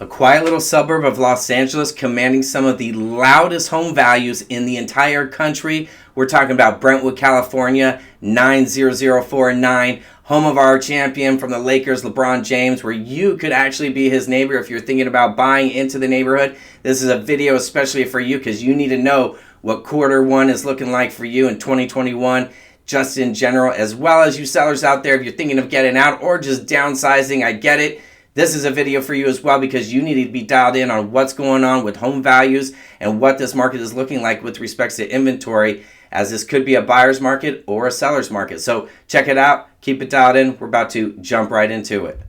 A quiet little suburb of Los Angeles commanding some of the loudest home values in the entire country. We're talking about Brentwood, California, 90049, home of our champion from the Lakers, LeBron James, where you could actually be his neighbor if you're thinking about buying into the neighborhood. This is a video especially for you because you need to know what quarter one is looking like for you in 2021, just in general, as well as you sellers out there, if you're thinking of getting out or just downsizing, I get it. This is a video for you as well because you need to be dialed in on what's going on with home values and what this market is looking like with respects to inventory, as this could be a buyer's market or a seller's market. So check it out. Keep it dialed in. We're about to jump right into it.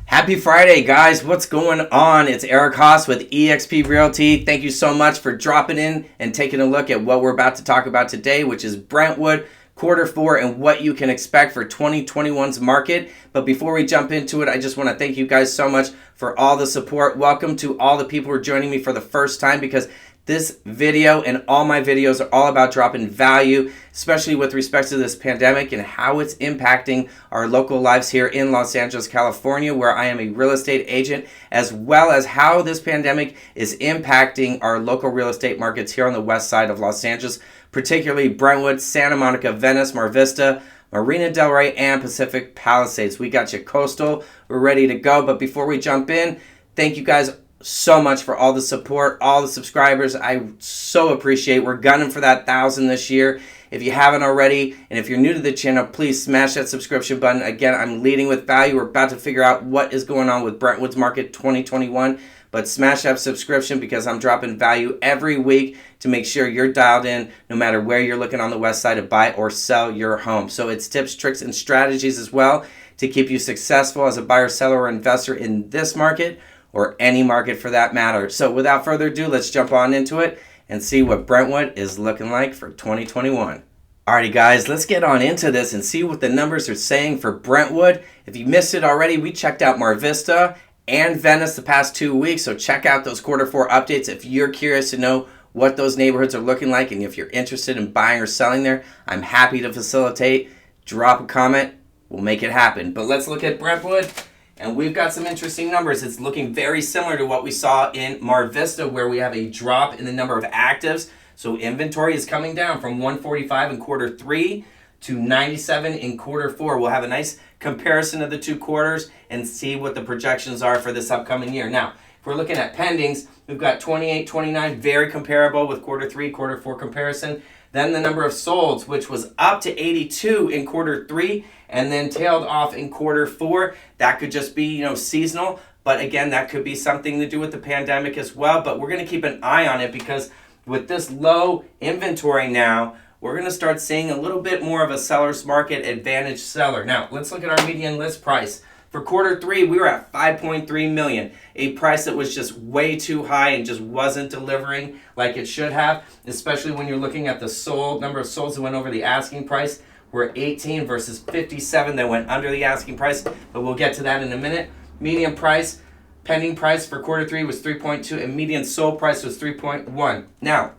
Happy Friday, guys. What's going on? It's Eric Haas with eXp Realty. Thank you so much for dropping in and taking a look at what we're about to talk about today, which is Brentwood quarter four and what you can expect for 2021's market. But before we jump into it, I just want to thank you guys so much for all the support. Welcome to all the people who are joining me for the first time, because this video and all my videos are all about dropping value, especially with respect to this pandemic and how it's impacting our local lives here in Los Angeles, California, where I am a real estate agent, as well as how this pandemic is impacting our local real estate markets here on the west side of Los Angeles, particularly Brentwood, Santa Monica, Venice, Mar Vista, Marina Del Rey, and Pacific Palisades. We got you coastal. We're ready to go. But before we jump in, thank you guys so much for all the support, all the subscribers. I so appreciate. We're gunning for that 1,000 this year. If you haven't already, and if you're new to the channel, please smash that subscription button. Again, I'm leading with value. We're about to figure out what is going on with Brentwood's market 2021. But smash that subscription because I'm dropping value every week to make sure you're dialed in no matter where you're looking on the west side to buy or sell your home. So it's tips, tricks, and strategies as well to keep you successful as a buyer, seller, or investor in this market, or any market for that matter. So without further ado, let's jump on into it and see what Brentwood is looking like for 2021. Alrighty guys, let's get on into this and see what the numbers are saying for Brentwood. If you missed it already, we checked out Mar Vista and Venice the past 2 weeks, so check out those quarter four updates if you're curious to know what those neighborhoods are looking like, and if you're interested in buying or selling there, I'm happy to facilitate. Drop a comment, we'll make it happen. But let's look at Brentwood. And we've got some interesting numbers. It's looking very similar to what we saw in Mar Vista, where we have a drop in the number of actives. So inventory is coming down from 145 in quarter three to 97 in quarter four. We'll have a nice comparison of the two quarters and see what the projections are for this upcoming year. Now, if we're looking at pendings, we've got 28, 29, very comparable with quarter three, quarter four comparison. Then the number of solds, which was up to 82 in quarter three and then tailed off in quarter four. That could just be, seasonal. But again, that could be something to do with the pandemic as well. But we're going to keep an eye on it because with this low inventory now, we're going to start seeing a little bit more of a seller's market advantage seller. Now, let's look at our median list price. For quarter three, we were at $5.3 million, a price that was just way too high and just wasn't delivering like it should have, especially when you're looking at the number of solds that went over the asking price. We're 18 versus 57 that went under the asking price, but we'll get to that in a minute. Median price, pending price for quarter three was 3.2, and median sold price was 3.1. Now,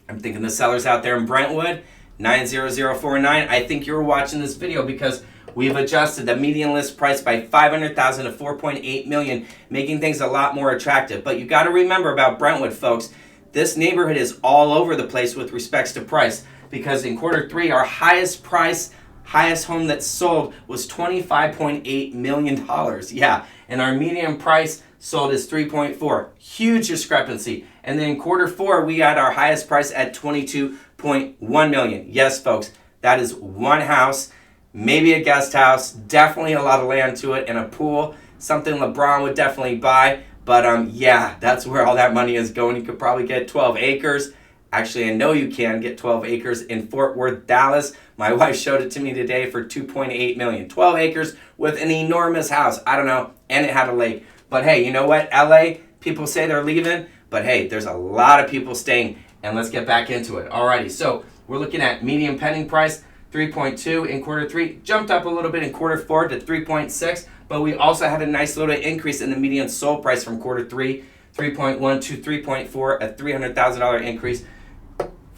I'm thinking the sellers out there in Brentwood, 90049, I think you're watching this video because we've adjusted the median list price by $500,000 to $4.8 million, making things a lot more attractive. But you got to remember about Brentwood, folks, this neighborhood is all over the place with respects to price, because in quarter three, our highest home that sold was $25.8 million. Yeah, and our median price sold is 3.4. Huge discrepancy. And then in quarter four, we had our highest price at $22.1 million. Yes, folks, that is one house, maybe a guest house, definitely a lot of land to it, and a pool, something LeBron would definitely buy. But yeah, that's where all that money is going. You could probably get 12 acres. Actually, I know you can get 12 acres in Fort Worth, Dallas. My wife showed it to me today for $2.8 million. 12 acres with an enormous house. I don't know, and it had a lake. But hey, you know what? LA, people say they're leaving, but hey, there's a lot of people staying, and let's get back into it. Alrighty, so we're looking at median pending price, 3.2 in quarter three, jumped up a little bit in quarter four to 3.6, but we also had a nice little increase in the median sold price from quarter three, 3.1 to 3.4, a $300,000 increase.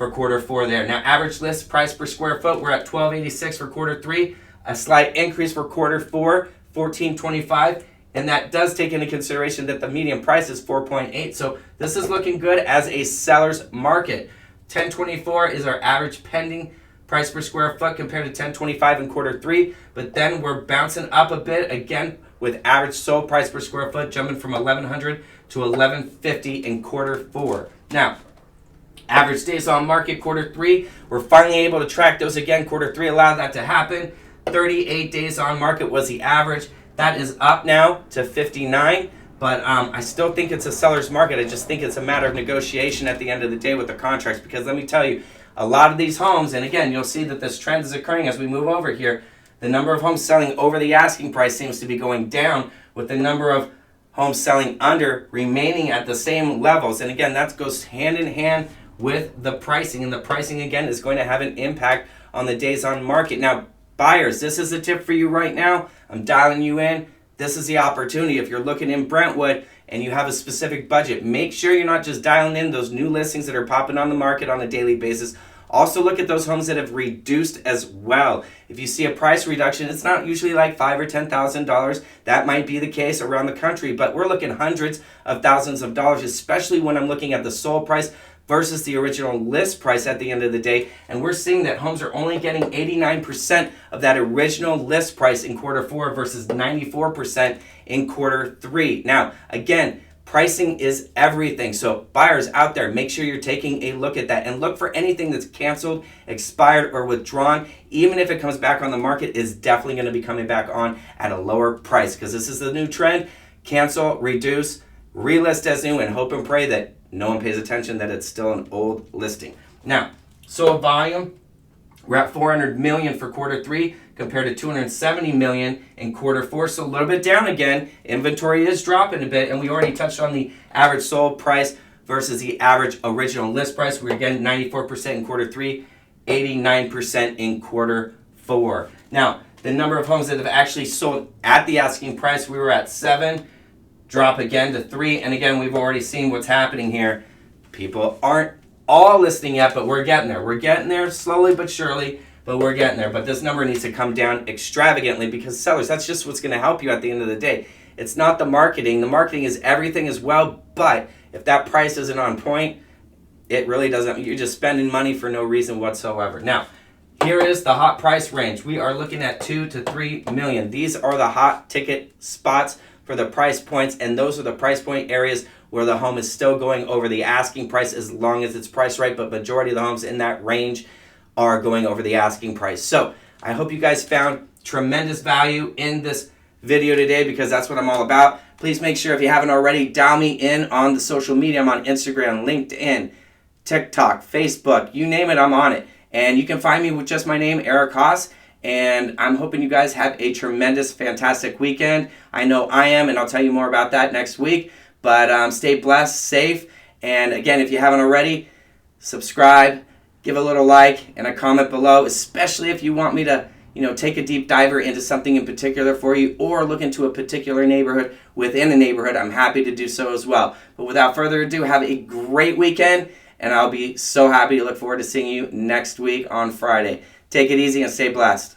for quarter 4 there. Now, average list price per square foot, we're at $12.86 for quarter 3. A slight increase for quarter 4, $14.25. And that does take into consideration that the median price is 4.8. So this is looking good as a seller's market. 1024 is our average pending price per square foot compared to 1025 in quarter 3. But then we're bouncing up a bit again with average sold price per square foot jumping from 1100 to 1150 in quarter 4. Now, average days on market quarter 3, we're finally able to track those again. Quarter 3 allowed that to happen. 38 days on market was the average. That is up now to 59, but I still think it's a seller's market. I just think it's a matter of negotiation at the end of the day with the contracts, because let me tell you, a lot of these homes, and again, you'll see that this trend is occurring as we move over here, the number of homes selling over the asking price seems to be going down, with the number of homes selling under remaining at the same levels. And again, that goes hand in hand with the pricing, and the pricing again is going to have an impact on the days on market. Now, buyers, this is a tip for you right now. I'm dialing you in. This is the opportunity. If you're looking in Brentwood and you have a specific budget, make sure you're not just dialing in those new listings that are popping on the market on a daily basis. Also look at those homes that have reduced as well. If you see a price reduction, it's not usually like $5,000 or $10,000. That might be the case around the country, but we're looking hundreds of thousands of dollars, especially when I'm looking at the sold price versus the original list price at the end of the day. And we're seeing that homes are only getting 89% of that original list price in quarter 4 versus 94% in quarter 3. Now, again, pricing is everything. So buyers out there, make sure you're taking a look at that and look for anything that's canceled, expired, or withdrawn. Even if it comes back on the market, is definitely going to be coming back on at a lower price, because this is the new trend. Cancel, reduce, relist as new, and hope and pray that no one pays attention that it's still an old listing. Now, sold volume, we're at 400 million for quarter 3 compared to 270 million in quarter 4. So a little bit down again. Inventory is dropping a bit, and we already touched on the average sold price versus the average original list price. We're again 94% in quarter 3, 89% in quarter 4. Now, the number of homes that have actually sold at the asking price, we were at 7. Drop again to 3, and again, we've already seen what's happening here. People aren't all listing yet, but we're getting there. We're getting there slowly but surely, but we're getting there. But this number needs to come down extravagantly, because sellers, that's just what's going to help you at the end of the day. It's not the marketing. The marketing is everything as well, but if that price isn't on point, it really doesn't. You're just spending money for no reason whatsoever. Now, here is the hot price range. We are looking at 2 to 3 million. These are the hot ticket spots for the price points, and those are the price point areas where the home is still going over the asking price as long as it's priced right, but majority of the homes in that range are going over the asking price. So I hope you guys found tremendous value in this video today, because that's what I'm all about. Please make sure, if you haven't already, dial me in on the social media. I'm on Instagram, LinkedIn, TikTok, Facebook, you name it, I'm on it. And you can find me with just my name, Eric Haas. And I'm hoping you guys have a tremendous, fantastic weekend. I know I am, and I'll tell you more about that next week. But stay blessed, safe. And again, if you haven't already, subscribe, give a little like, and a comment below, especially if you want me to, take a deep diver into something in particular for you, or look into a particular neighborhood within a neighborhood. I'm happy to do so as well. But without further ado, have a great weekend, and I'll be so happy to look forward to seeing you next week on Friday. Take it easy and stay blessed.